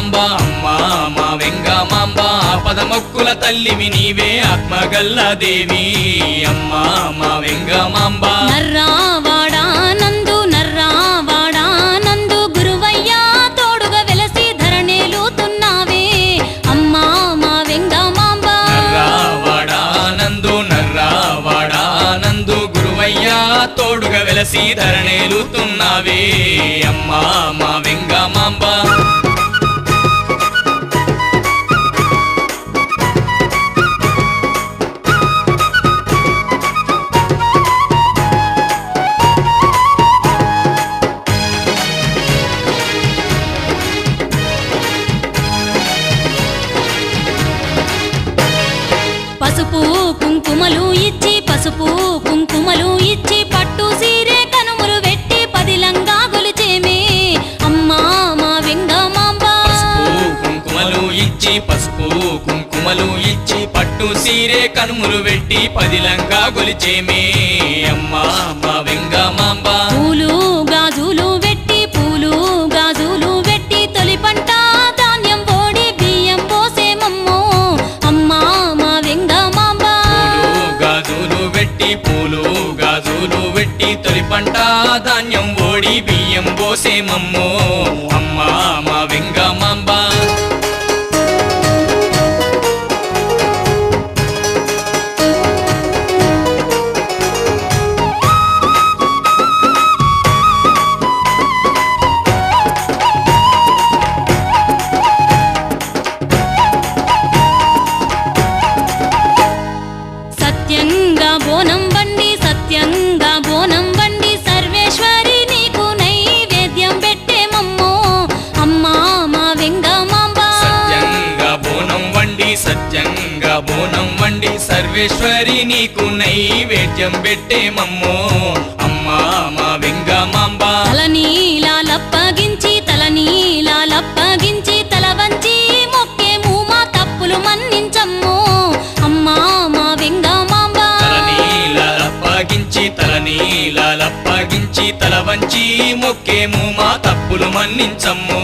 వెంగమాంబ అమ్మా మా వెంగమాంబ పదమొక్కుల తల్లివి నీవే ఆత్మగల్ల దేవి అమ్మా మా వెంగమాంబ నర్రావాడానందు గురువయ్యా తోడుగా వెలసి ధరణేలుతున్నావే అమ్మా మా వెంగమాంబ నర్రావాడానందు గురువయ్యా తోడుగా వెలసి ధరణేలుతున్నావే అమ్మా మా వెంగమాంబ పసుపు కుంకుమలు ఇచ్చి పట్టు సీరే కనుములు వెట్టి పదిలంగా గొలిచేమే అమ్మా మా వెంగమాంబ పసుపు కుంకుమలు ఇచ్చి పట్టు సీరే కనుములు వెట్టి పదిలంగా గొలిచేమే అమ్మా మా వెంగమాంబ పూలు గాజులు వెట్టి తొలి పంట ధాన్యం ఓడి బియ్యం పోసేమమ్మో అమ్మా మా వెంగమాంబ పూలు గాజులు వెట్టి తొలి పంట ధాన్యం ఓడి బియ్యం పోసేమమ్మో అమ్మా మా వెంగమాంబ సత్యంగా బోనం వండి సర్వేశ్వరి నీకు నైవేద్యం పెట్టేమమ్మో అమ్మా మా వెంగమాంబ సత్యంగా బోనం వండి సర్వేశ్వరి నీకు నైవేద్యం పెట్టేమమ్మో అమ్మా మా వెంగమాంబ తలనీలాలప్పగించి తల వంచి మొక్కేము మా తప్పులు మన్నించమ్మో అమ్మా మా వెంగమాంబ తలనీలాలప్పగించి తల వంచి మొక్కేము మా తప్పులు మన్నించమ్మో